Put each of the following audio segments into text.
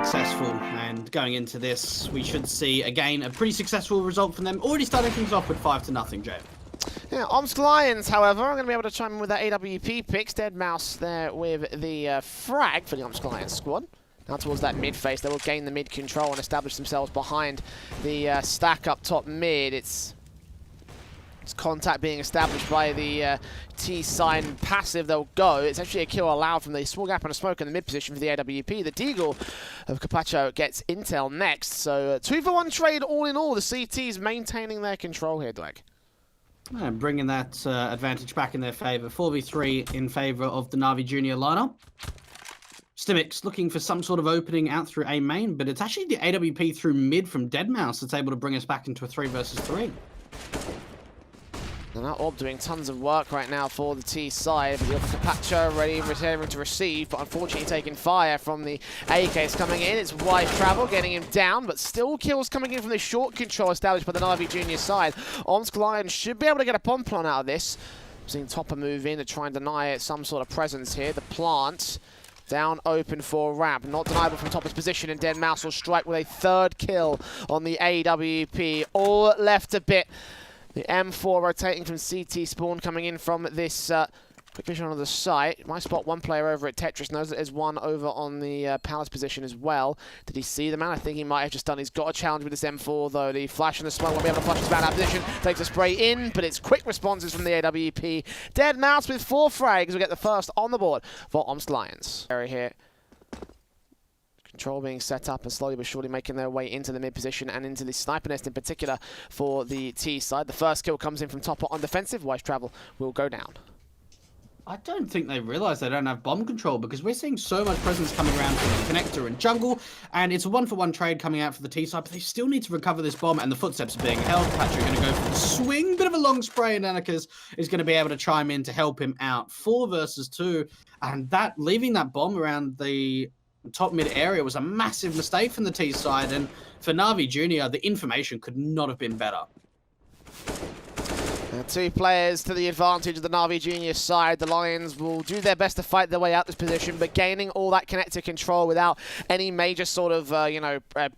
successful, and going into this, we should see, again, a pretty successful result from them. Already starting things off with 5-0, Jay. Yeah, OmskLions, however, are going to be able to chime in with that AWP picks. Deadmau5 there with the frag for the OmskLions squad. Now towards that mid phase, they will gain the mid control and establish themselves behind the stack up top mid. It's contact being established by the T sign passive. They'll go. It's actually a kill allowed from the small gap and a smoke in the mid position for the AWP. The Deagle of Capacho gets intel next. So 2-for-1 trade all in all. The CTs maintaining their control here, Dweck. And bringing that advantage back in their favour. 4v3 in favour of the Navi junior lineup. Stimix looking for some sort of opening out through A main, but it's actually the AWP through mid from Deadmau5 that's able to bring us back into a 3 versus 3. And that Orb doing tons of work right now for the T side, but the Capacho ready to receive, but unfortunately taking fire from the A-Case coming in. It's wide travel, getting him down, but still kills coming in from the short control established by the Navi junior side. OmskLions should be able to get a bomb plant out of this. Seeing Topper move in to try and deny it some sort of presence here. The plant down open for ramp, not deniable from Topper's position, and Deadmau5 will strike with a third kill on the AWP. All left a bit. The M4 rotating from CT spawn coming in from this quick vision on the site. Might spot one player over at Tetris. Knows that there's one over on the Palace position as well. Did he see the man? I think he might have just done. He's got a challenge with this M4 though. The flash and the smoke won't be able to flush his man out of position. Takes a spray in, but it's quick responses from the AWP. Deadmau5 with 4 frags will get the first on the board for OmskLions. Area here. Control being set up and slowly but surely making their way into the mid position and into the sniper nest in particular for the T side. The first kill comes in from Topper on defensive. Wise travel will go down. I don't think they realise they don't have bomb control, because we're seeing so much presence coming around from the connector and jungle, and it's a 1-for-1 trade coming out for the T side, but they still need to recover this bomb, and the footsteps are being held. Patrick going to go for the swing, bit of a long spray, and Anakas is going to be able to chime in to help him out. 4 versus 2, and that leaving that bomb around the top mid area was a massive mistake from the T side, and for Navi Junior, the information could not have been better. 2 players to the advantage of the Navi Junior side. The Lions will do their best to fight their way out this position, but gaining all that connector control without any major sort of,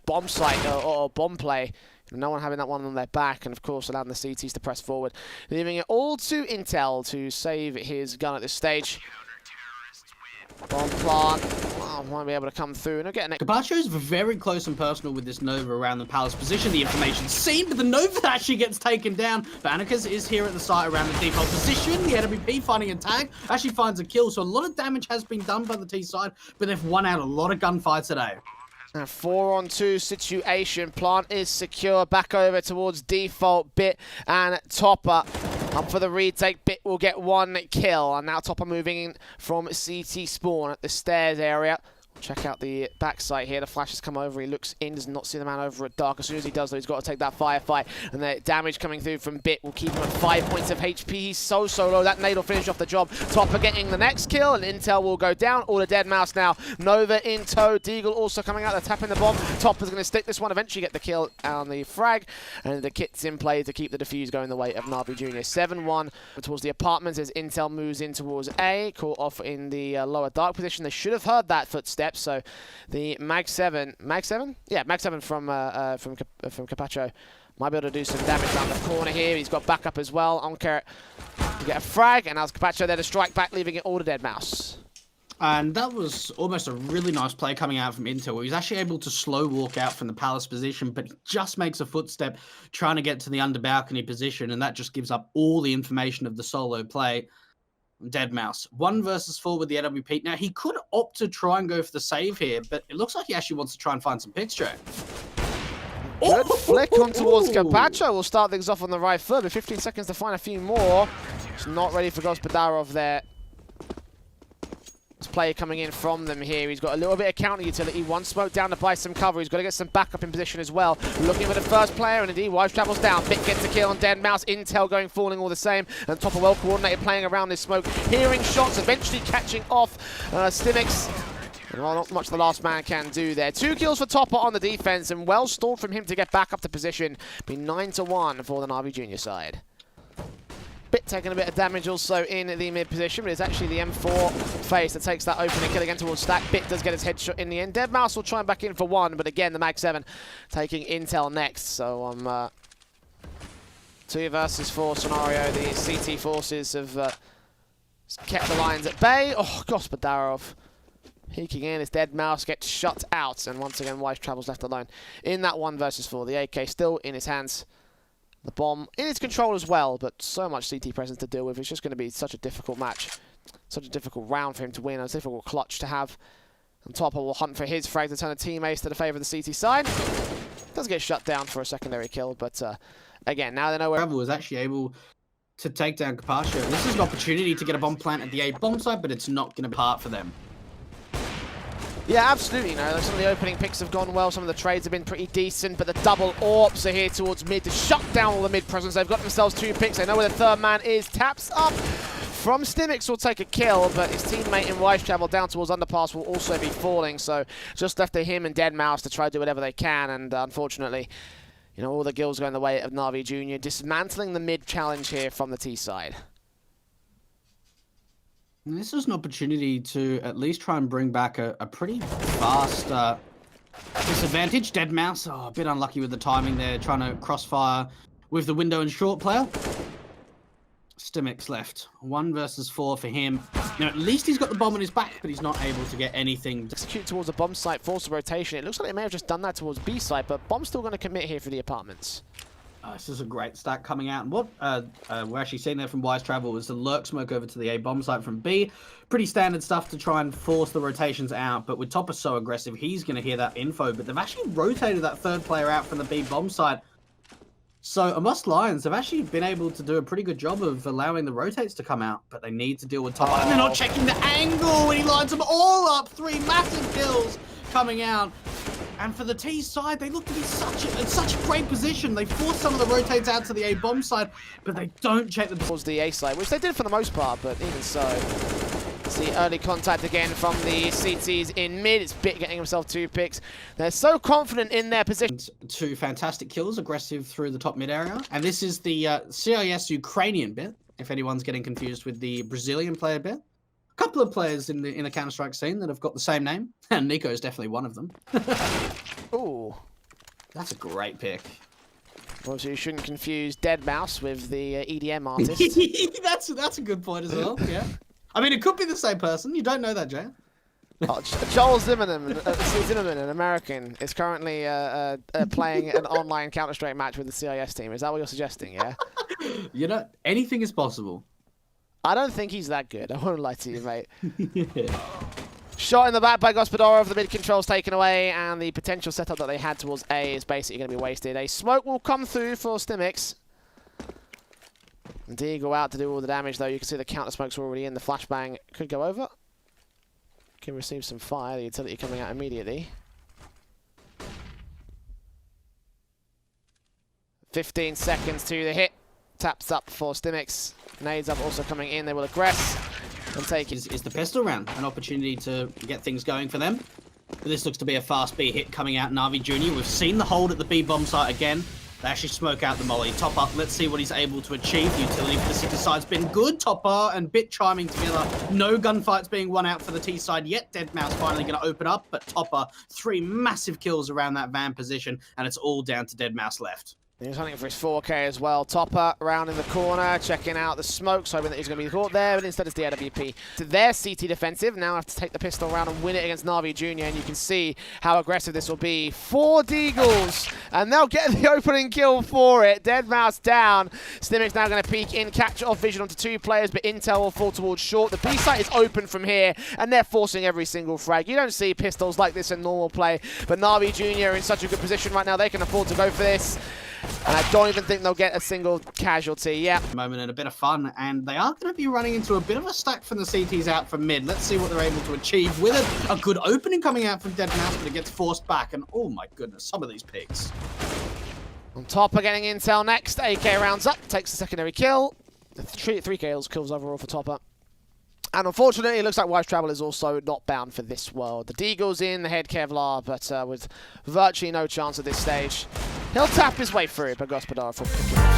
bomb site or bomb play. No one having that one on their back, and of course allowing the CTs to press forward. Leaving it all to Intel to save his gun at this stage. Bomb plant. Oh, won't be able to come through. And I'll get an Capacho's very close and personal with this Nova around the Palace position. The information's seen, but the Nova actually gets taken down. But Anakas is here at the site around the default position. The AWP finding a tag, actually finds a kill. So a lot of damage has been done by the T side, but they've won out a lot of gunfights today. A 4-on-2 situation. Plant is secure. Back over towards default. Bit and Topper. Up for the retake. Bit will get 1 kill. And now Topper moving in from CT spawn at the stairs area. Check out the backside here. The flash has come over. He looks in, does not see the man over at dark. As soon as he does, though, he's got to take that firefight. And the damage coming through from Bit will keep him at 5 points of HP. He's so low. That nade will finish off the job. Topper getting the next kill, and Intel will go down. All the Deadmau5 now. Nova in tow. Deagle also coming out. They're tapping the bomb. Topper's going to stick this one. Eventually get the kill on the frag. And the kit's in play to keep the defuse going the way of Navi Junior. 7-1 towards the apartments as Intel moves in towards A. Caught off in the lower dark position. They should have heard that footstep, so the Mag 7? Yeah, Mag 7 from Capacho might be able to do some damage around the corner here. He's got backup as well. On Carrot to get a frag, and now Capacho there to strike back, leaving it all to Deadmau5. And that was almost a really nice play coming out from Intel, where he's actually able to slow walk out from the Palace position, but he just makes a footstep trying to get to the under balcony position, and that just gives up all the information of the solo play. Deadmau5 1 versus 4 with the AWP. Now he could opt to try and go for the save here, but it looks like he actually wants to try and find some picks, Jay. Good flick on towards Capacho. We'll start things off on the right foot, but 15 seconds to find a few more. It's not ready for Gospodarov there. This play coming in from them here. He's got a little bit of counter utility. 1 smoke down to buy some cover. He's got to get some backup in position as well. Looking for the first player, and indeed, Wise travels down. Bit gets a kill on Deadmau5. Intel going falling all the same. And Topper well coordinated playing around this smoke. Hearing shots, eventually catching off Stimix. Well, not much the last man can do there. 2 kills for Topper on the defense, and well stalled from him to get back up to position. Be 9-1 for the Navi Junior side. Bit taking a bit of damage also in the mid position, but it's actually the M4 face that takes that opening kill again towards Stack. Bit does get his headshot in the end. deadmau5 will try and back in for one, but again, the Mag 7 taking Intel next. So 2 versus 4 scenario. The CT forces have kept the Lions at bay. Oh, Gospodarov peeking in as deadmau5 gets shut out, and once again, Wise Travels left alone in that 1 versus 4. The AK still in his hands. The bomb in its control as well, but so much CT presence to deal with. It's just going to be such a difficult match, such a difficult round for him to win, a difficult clutch to have. And Topper will hunt for his frag to turn a teammates to the favour of the CT side. Does get shut down for a secondary kill, but again, now they know where... Travel was actually able to take down Capaccio. This is an opportunity to get a bomb plant at the A bomb site, but it's not going to be hard for them. Yeah, absolutely. No, some of the opening picks have gone well. Some of the trades have been pretty decent, but the double AWPs are here towards mid to shut down all the mid presence. They've got themselves 2 picks. They know where the third man is. Taps up from Stimix will take a kill, but his teammate in Wise Travel down towards underpass will also be falling. So just left to him and deadmau5 to try to do whatever they can. And unfortunately, you know, all the kills going the way of Navi Jr. Dismantling the mid challenge here from the T side. And this is an opportunity to at least try and bring back a pretty fast disadvantage. deadmau5, a bit unlucky with the timing there, trying to crossfire with the window and short player. Stimix left. 1 versus 4 for him. Now, at least he's got the bomb on his back, but he's not able to get anything. Execute towards the bomb site, force the rotation. It looks like they may have just done that towards B site, but bomb's still going to commit here for the apartments. This is a great stack coming out. And what we're actually seeing there from Wise Travel is the lurk smoke over to the A bomb site from B. Pretty standard stuff to try and force the rotations out. But with Topper so aggressive, he's going to hear that info. But they've actually rotated that third player out from the B bomb site. So OmskLions have actually been able to do a pretty good job of allowing the rotates to come out. But they need to deal with Topper. And they're not checking the angle when he lines them all up. 3 massive kills coming out. And for the T side, they look to be in such a great position. They force some of the rotates out to the A bomb side, but they don't check the... Towards the A side, which they did for the most part, but even so. See early contact again from the CTs in mid. It's Bit getting himself 2 picks. They're so confident in their position. 2 fantastic kills, aggressive through the top mid area. And this is the CIS Ukrainian Bit, if anyone's getting confused with the Brazilian player Bit. A couple of players in the Counter-Strike scene that have got the same name, and Nico is definitely one of them. Ooh. That's a great pick. Well, so you shouldn't confuse deadmau5 with the EDM artist. That's a good point as well, yeah. I mean, it could be the same person. You don't know that, Jay. Oh, Joel Zimmerman, an American, is currently playing an online Counter-Strike match with the CIS team. Is that what you're suggesting, yeah? You know, anything is possible. I don't think he's that good. I won't lie to you, mate. Yeah. Shot in the back by Gospodarov. The mid control's taken away, and the potential setup that they had towards A is basically going to be wasted. A smoke will come through for Stimix. And D go out to do all the damage, though. You can see the counter smokes are already in. The flashbang could go over. Can receive some fire. The utility coming out immediately. 15 seconds to the hit. Taps up for Stimix. Nades up also coming in. They will aggress and take it. Is the pistol round an opportunity to get things going for them? But this looks to be a fast B hit coming out. Navi Jr. We've seen the hold at the B bomb site again. They actually smoke out the molly. Topper, let's see what he's able to achieve. Utility for the city side's been good. Topper and Bit chiming together. No gunfights being won out for the T side yet. deadmau5 finally going to open up, but Topper, 3 massive kills around that van position, and it's all down to deadmau5 left. He's hunting for his 4K as well. Topper around in the corner, checking out the smokes, hoping that he's going to be caught there, but instead it's the AWP. To their CT defensive, now have to take the pistol round and win it against Navi Jr., and you can see how aggressive this will be. 4 Deagles, and they'll get the opening kill for it. deadmau5 down. Stimix now going to peek in, catch off vision onto 2 players, but Intel will fall towards short. The B site is open from here, and they're forcing every single frag. You don't see pistols like this in normal play, but Navi Jr. are in such a good position right now, they can afford to go for this. And I don't even think they'll get a single casualty. Yeah. Moment and a bit of fun, and they are going to be running into a bit of a stack from the CTs out from mid. Let's see what they're able to achieve with it. A good opening coming out from deadmau5, but it gets forced back, and oh my goodness, some of these picks. On top of getting Intel next, AK rounds up, takes the secondary kill. 3 kills overall for Topper. And unfortunately, it looks like Wise Travel is also not bound for this world. The Deagle's in, the head Kevlar, but with virtually no chance at this stage. He'll tap his way through, but Gospodarov will pick him.